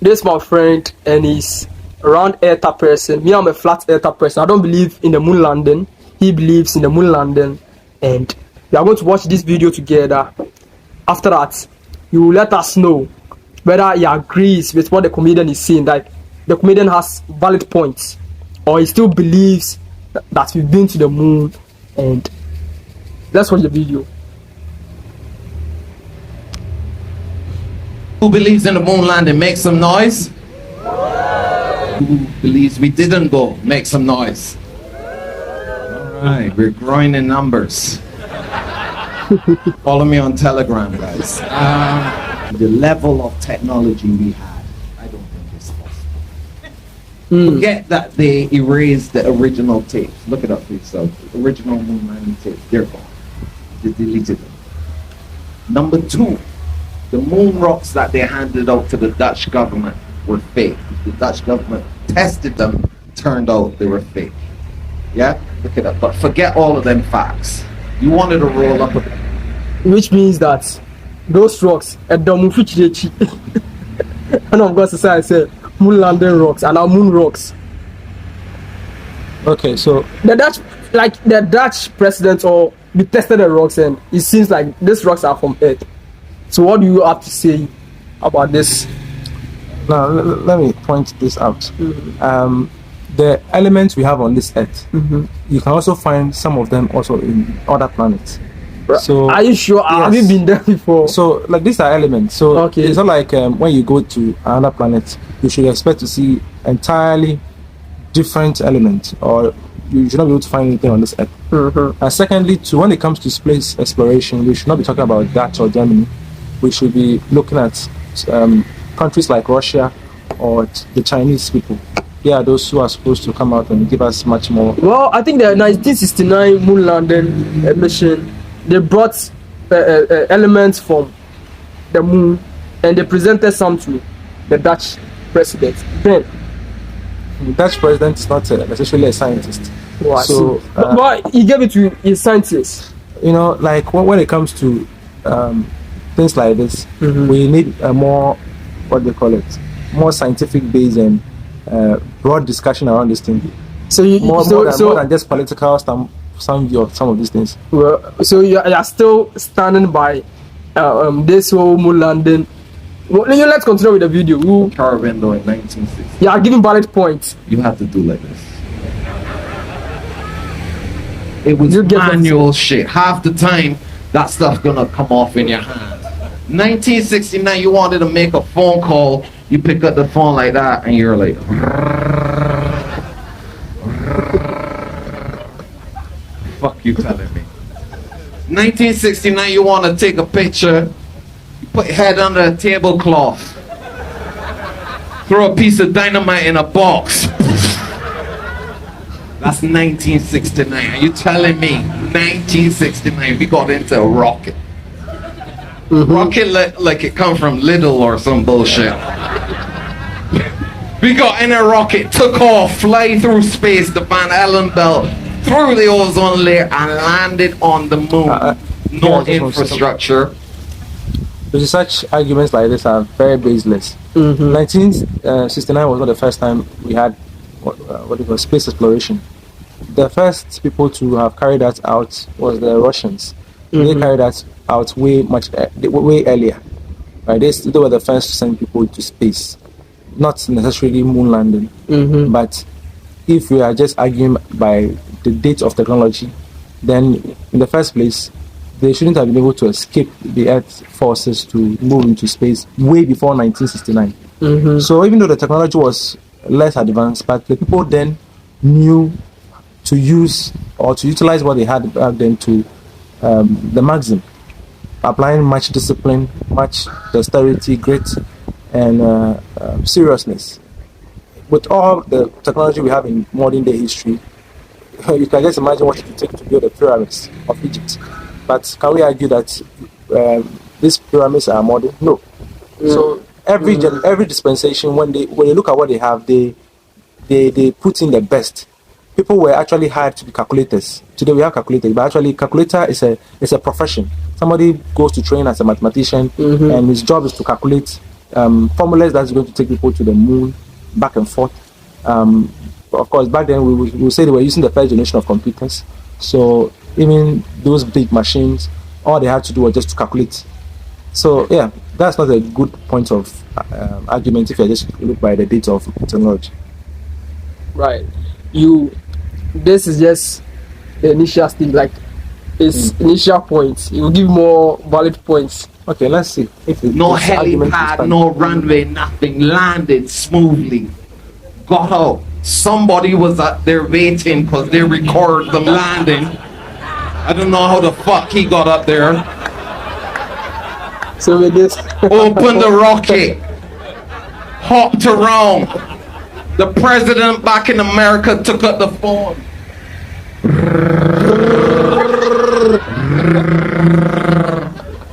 this my friend, and he's a round earther person. Me, I'm a flat earther person. I don't believe in the moon landing. He believes in the moon landing, and we are going to watch this video together. After that, you will let us know whether he agrees with what the comedian is saying, that the comedian has valid points, or he still believes that we've been to the moon. And let's watch the video. Who believes in the moon landing? Make some noise. Who believes we didn't go? Make some noise. All right, we're growing in numbers. Follow me on Telegram, guys. The level of technology we had, I don't think it's possible. Forget that they erased the original tapes. Look it up for yourself. The original moon landing tapes, they're gone. They deleted them. Number two, the moon rocks that they handed out to the Dutch government were fake. The Dutch government tested them, turned out they were fake. Yeah? Look it up. But forget all of them facts. You wanted to roll up with it. Which means that those rocks at the Mufuchichi and of course I said moon landing rocks and our moon rocks. Okay, so the Dutch president or we tested the rocks and it seems like these rocks are from Earth. So what do you have to say about this? now let me point this out. The elements we have on this Earth, you can also find some of them also in other planets. So are you sure? Yes. Have you been there before? So like these are elements. So okay. It's not like when you go to another planet, you should expect to see entirely different elements, or you should not be able to find anything on this Earth. And secondly, too, when it comes to space exploration, we should not be talking about Dutch or Germany. We should be looking at countries like Russia or the Chinese people. They are those who are supposed to come out and give us much more. Well, I think the 1969 moon landing mission, they brought elements from the moon and they presented some to the Dutch president. Then the Dutch president is not necessarily a scientist. Oh, so but he gave it to his scientists. You know, like when it comes to things like this, we need a more, what they call it, more scientific base and broad discussion around this thing. So more than just political some view of some of these things. Well, so you are still standing by this whole moon landing. Well, let's continue with the video. Car window in 1960. Yeah, giving valid points. You have to do like this. It was manual shit. Half the time, that stuff's gonna come off in your hand. 1969, you wanted to make a phone call. You pick up the phone like that, and you're like, fuck you telling me. 1969, you want to take a picture. You put your head under a tablecloth. Throw a piece of dynamite in a box. That's 1969. Are you telling me 1969 we got into a rocket? Rocket like it come from Lidl or some bullshit. We got in a rocket, took off, fly through space, the Van Allen belt, through the ozone layer and landed on the moon. No infrastructure. Such arguments like this are very baseless. 1969 was not the first time we had what they call space exploration. The first people to have carried that out was the Russians. They carried that out way earlier. Right? They were the first to send people to space, not necessarily moon landing. But if we are just arguing by the date of technology, then in the first place, they shouldn't have been able to escape the Earth forces to move into space way before 1969. So even though the technology was less advanced, but the people then knew to use or to utilize what they had back then to the maximum, applying much discipline, much dexterity, grit, and seriousness. With all the technology we have in modern day history, you can just imagine what it would take to build the pyramids of Egypt. But can we argue that these pyramids are modern? No. So every dispensation, when they look at what they have, they put in the best. People were actually hired to be calculators. Today we have calculators, but actually calculator is a profession. Somebody goes to train as a mathematician, and his job is to calculate formulas that's going to take people to the moon, back and forth. Of course, back then we say they were using the first generation of computers. So even those big machines, all they had to do was just to calculate. So yeah, that's not a good point of argument if you just look by the date of technology. Right. This is just the initial stage, like its initial points. You will give more valid points. Okay, let's see. No helipad, no runway, nothing. Landed smoothly. Got out. Somebody was up there waiting because they recorded them landing. I don't know how the fuck he got up there. So with this, Opened the rocket. Hopped around. The president back in America took up the phone.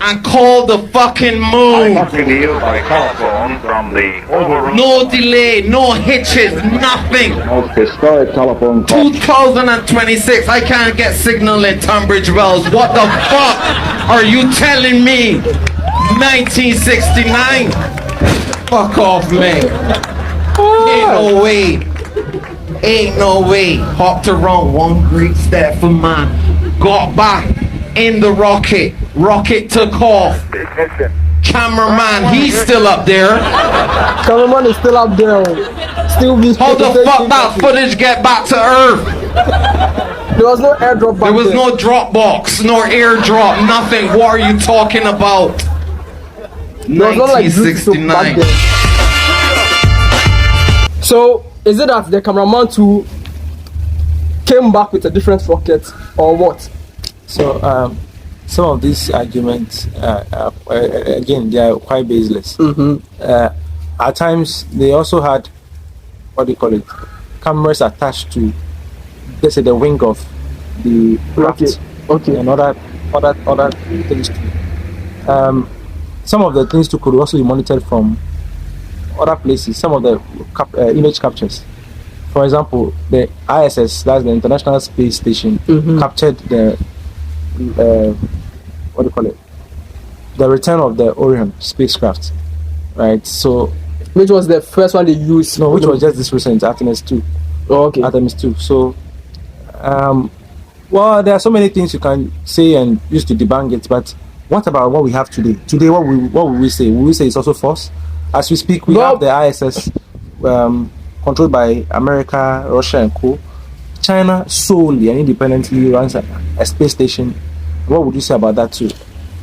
And called the fucking moon. Talking to you by telephone from the Oval Room. No delay, no hitches, nothing. Most historic telephone call. 2026, I can't get signal in Tunbridge Wells. What the fuck are you telling me? 1969? Fuck off, man. Ain't no way. Ain't no way. Hopped around, one great step for man. Got back in the rocket. Rocket took off. Cameraman, he's still up there. cameraman is still up there. Still be. How the fuck that footage get back to Earth? There was no airdrop. There was no Dropbox, nor airdrop, nothing. What are you talking about? There was no like Bluetooth back 1969. then. So is it that the cameraman too came back with a different rocket or what? So some of these arguments, again, they are quite baseless. At times, they also had, what do you call it, cameras attached to, let's say, the wing of the craft, Okay. and other things too. Some of the things too could also be monitored from other places. Some of the image captures. For example, the ISS, that's the International Space Station, captured the what do you call it? The return of the Orion spacecraft, right? So, Which was the first one they used? no, which was just this recent, Artemis 2. Oh, okay. Artemis 2. So, well, there are so many things you can say and use to debunk it, but what about what we have today? Today, what will we say? Will we say it's also false? As we speak, we have the ISS controlled by America, Russia, and co. China solely and independently runs a space station. What would you say about that too?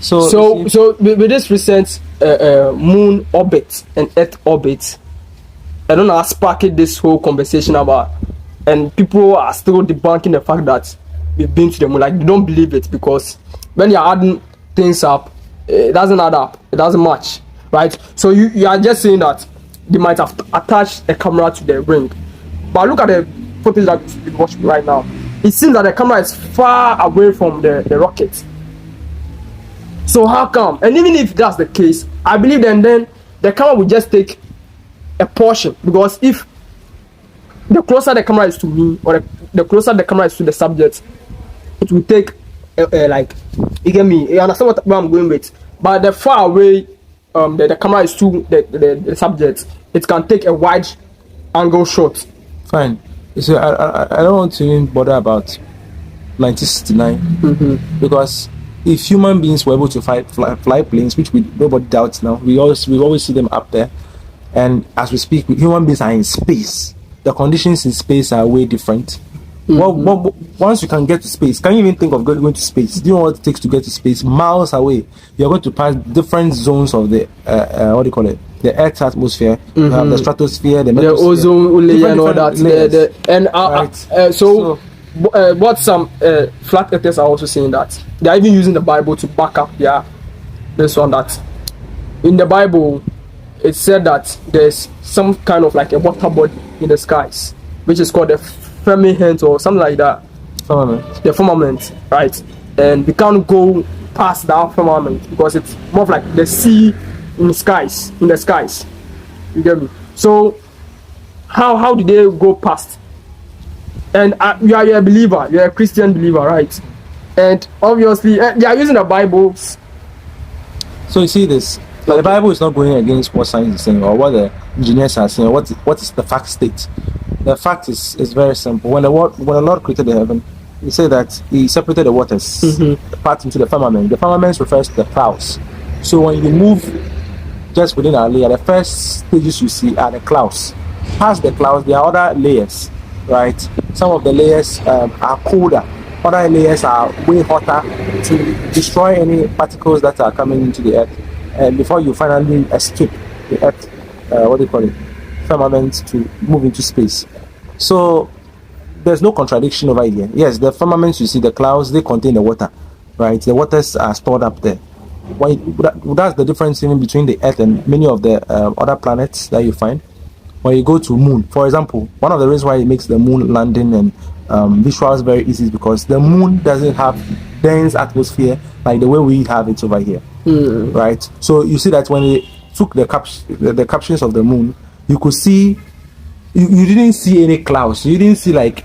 So with this recent moon orbit and Earth orbit, I don't know, has sparked this whole conversation about, and people are still debunking the fact that we've been to the moon. Like, they don't believe it because when you're adding things up, it doesn't add up. It doesn't match, right? So you are just saying that they might have attached a camera to the ring, but look at the footage that we're watching right now. It seems that the camera is far away from the rocket. So how come? And even if that's the case, I believe then the camera will just take a portion, because if the closer the camera is to me, or the closer the camera is to the subject, it will take like, you get me? You understand where I'm going with? But the far away the camera is to the subject, it can take a wide angle shot. fine. So I don't want to even bother about 1969 because if human beings were able to fly planes, which nobody doubts now, we always see them up there, and as we speak, human beings are in space. The conditions in space are way different. Well, once you can get to space, can you even think of going to space? Do you know what it takes to get to space? Miles away, you're going to pass different zones of the what do you call it? The Earth's atmosphere, you have the stratosphere, the ozone layer and all that. What some flat earthers are also saying, that they are even using the Bible to back up this one, that in the Bible it said that there's some kind of like a water body in the skies, which is called the firmament or something like that. The firmament, right? And we can't go past that firmament because it's more of like the sea in the skies. You get me? So how did they go past? And you're a believer, you're a Christian believer, right? And obviously they are using the Bibles. So you see this, But the Bible is not going against what science is saying or what the engineers are saying. What is the fact state? The fact is very simple. When the Lord created the heaven, He said that He separated the waters apart into the firmament. The firmament refers to the clouds. So when you move just within our layer, the first stages you see are the clouds. Past the clouds, there are other layers, right? Some of the layers are colder. Other layers are way hotter to destroy any particles that are coming into the earth, and before you finally escape the earth, firmament, to move into space. So there's no contradiction over here. Yes, the firmaments you see, the clouds, they contain the water, right? The waters are stored up there. That's the difference even between the earth and many of the other planets that you find. When you go to moon, for example, one of the reasons why it makes the moon landing and visuals very easy is because the moon doesn't have dense atmosphere like the way we have it over here, right? So you see that when they took the captions of the moon, you could see you didn't see any clouds. You didn't see like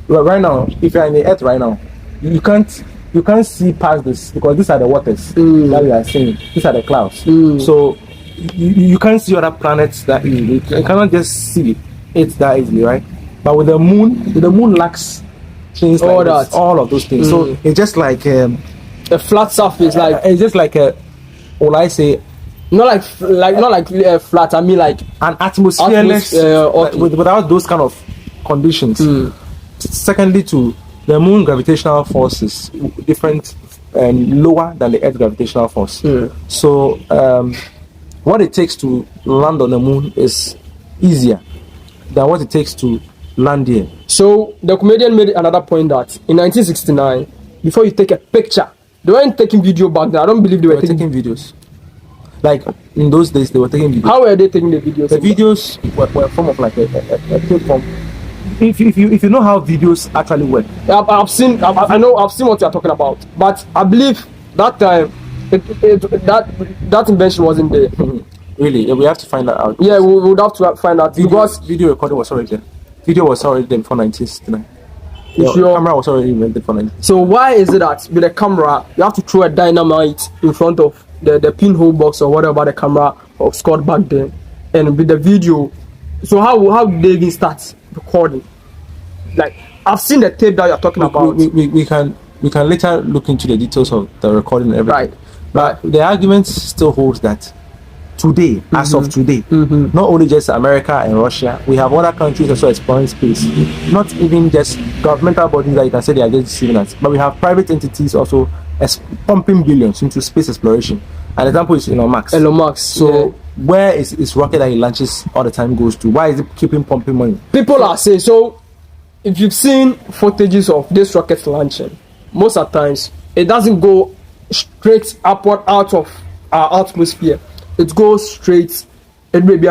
right now. If you're in the earth right now, you can't see past this because these are the waters that we are seeing. These are the clouds. So you can't see other planets that easily. You cannot just see it that easily, right? But with the moon lacks things like this, all of those things. So it's just like a flat surface, like it's just like a, will I say, not like flat. I mean like an atmosphereless, without those kind of conditions. Secondly, the moon gravitational force is different and lower than the Earth gravitational force. So what it takes to land on the moon is easier than what it takes to land here. So the comedian made another point that in 1969, before you take a picture, they weren't taking video back then. I don't believe they were taking videos. Like in those days, they were taking videos. How were they taking the videos? The videos were form of like a tape form. If you know how videos actually work, I've seen what you're talking about, but I believe that time that invention wasn't there. Really, we have to find that out. Yeah, we would have to find out because video recording was already there. Video was already there before 1969. The camera was already invented for 1969. So why is it that with a camera you have to throw a dynamite in front of the pinhole box or whatever the camera or scored back then, and with the video? So how did they even start recording? Like I've seen the tape that you're talking about. We can later look into the details of the recording and everything. Right. But the argument still holds that today, as of today, not only just America and Russia, we have other countries also exploring space. Not even just governmental bodies that you can say they are just deceiving us, but we have private entities also pumping billions into space exploration. An example is Elon Musk. So where is his rocket that he launches all the time goes to? Why is it keeping pumping money? People are saying, so if you've seen footages of this rocket launching, most of the times it doesn't go straight upward out of our atmosphere. It goes straight. It may be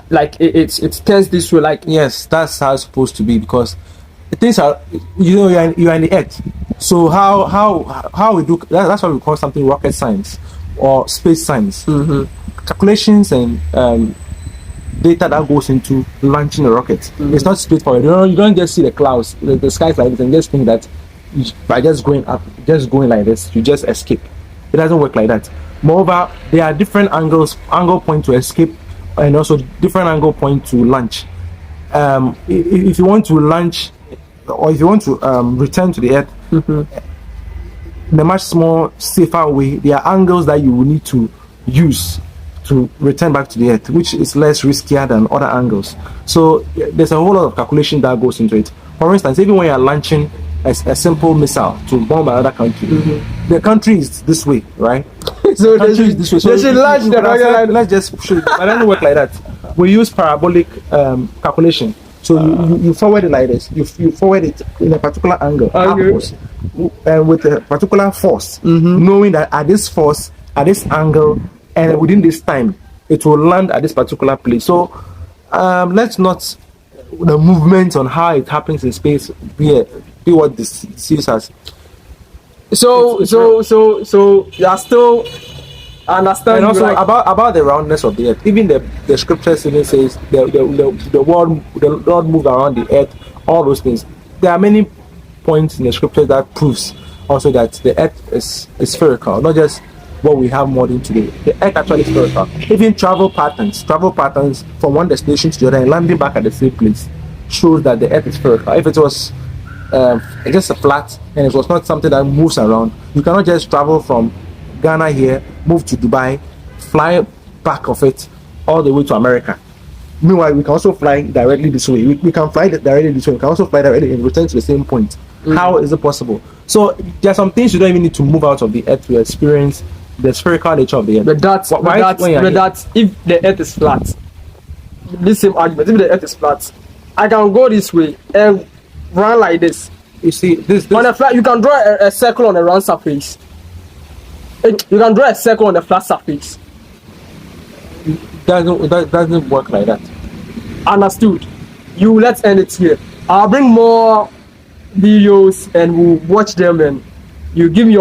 like it turns this way. Like yes, that's how it's supposed to be because things are, you are in the earth. So how we do that's why we call something rocket science or space science. Calculations and data that goes into launching a rocket. It's not straightforward. You don't just see the clouds, the skies like this, and just think that by just going up, just going like this, you just escape. It doesn't work like that. Moreover, there are different angle point to escape, and also different angle point to launch. If you want to launch, or if you want to return to the earth in a much more safer way, there are angles that you will need to use to return back to the earth, which is less riskier than other angles. So there's a whole lot of calculation that goes into it. For instance, even when you're launching a simple missile to bomb another country, the country is this way, right? So the country is this way. So they should launch the rocket. Let's just show it. But it doesn't work like that. We use parabolic calculation. So you forward it like this. You forward it in a particular angle, upwards, and with a particular force, knowing that at this force, at this angle, and within this time, it will land at this particular place. So let's not the movement on how it happens in space be what this deceives us. So you are still understand. And also about the roundness of the earth. Even the scriptures even says the world move around the earth. All those things. There are many points in the scriptures that proves also that the earth is spherical, not just what we have modern today. The earth actually is spherical. Even travel patterns from one destination to the other and landing back at the same place shows that the earth is spherical. If it was just a flat and it was not something that moves around, you cannot just travel from Ghana here, move to Dubai, fly back of it all the way to America. Meanwhile, we can also fly directly this way. We can fly directly this way. We can also fly directly and return to the same point. How is it possible? So there are some things you don't even need to move out of the earth to experience the spherical nature of the earth. But that's if the earth is flat, this same argument, if the earth is flat, I can go this way and run like this. You see, this on a flat, you can draw a circle on a round surface. You can draw a circle on a flat surface. doesn't work like that. Understood. Let's end it here. I'll bring more videos and we'll watch them, and you give me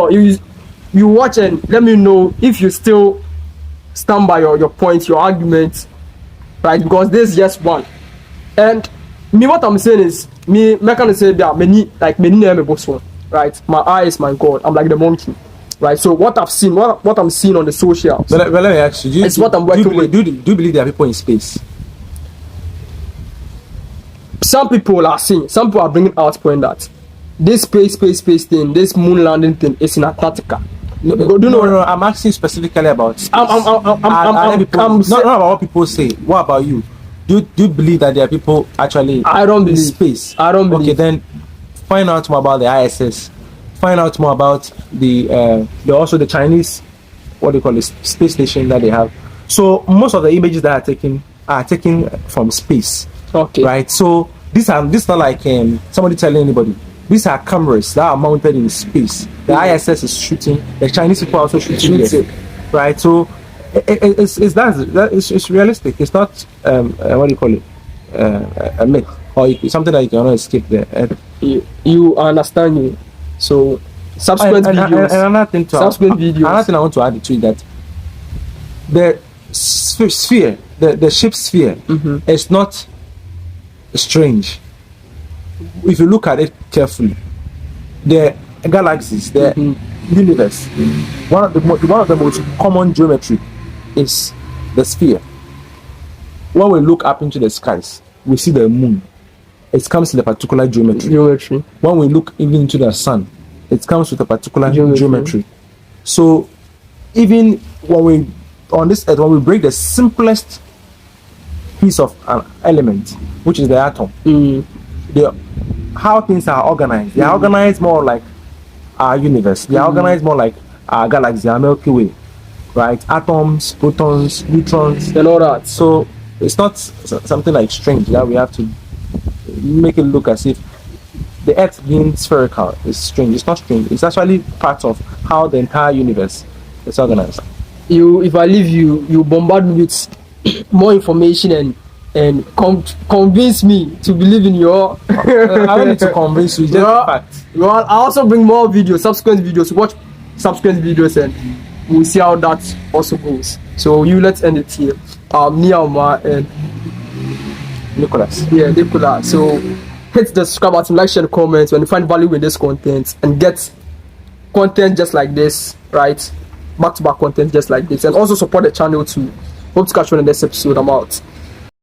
you watch and let me know if you still stand by your points, your arguments, right? Because this is just one. And me, what I'm saying is, me can say there are many right? My eye is my God. I'm like the monkey, right? So what I've seen, what I'm seeing on the socials, but let me ask you, it's what I'm working with. Do you believe there are people in space? Some people are saying, some people are bringing out point that this space thing, this moon landing thing is in Antarctica. No, I'm asking specifically about space. I'm not about what people say. What about you? Do you believe that there are people actually I don't believe in space? I don't believe. Okay, then find out more about the ISS. Find out more about the also the Chinese, what they call it, space station that they have. So most of the images that are taken from space. Okay. Right. So this is not like somebody telling anybody. These are cameras that are mounted in space. The ISS is shooting. The Chinese people are also shooting there. Right. So it's realistic. It's not what do you call it, a myth or something that you cannot escape there. You understand me? So subsequent videos. And another thing videos. Another thing I want to add to it that the sphere, the shape sphere, is not strange. If you look at it carefully, the galaxies, the universe, one of the most common geometry is the sphere. When we look up into the skies, we see the moon. It comes with a particular geometry. When we look even into the sun, it comes with a particular geometry. So even when we on this earth, when we break the simplest piece of an element, which is the atom, how things are organized. They are organized more like our universe. They are organized more like our galaxy, our Milky Way, right? Atoms, protons, neutrons, and all that. So it's not something like strange that we have to make it look as if the Earth being spherical is strange. It's not strange. It's actually part of how the entire universe is organized. If I leave you bombard me with more information and convince me to believe in your. I don't need to convince you. Just fact. Well, I also bring more videos, subsequent videos. Watch subsequent videos, and we'll see how that also goes. So let's end it here. Niama and Nicholas. Yeah, Nicholas. So hit the subscribe button, like, share, and comment when you find value in this content, and get content just like this, right? Back-to-back content just like this, and also support the channel too. Hope to catch you in the next episode. I'm out.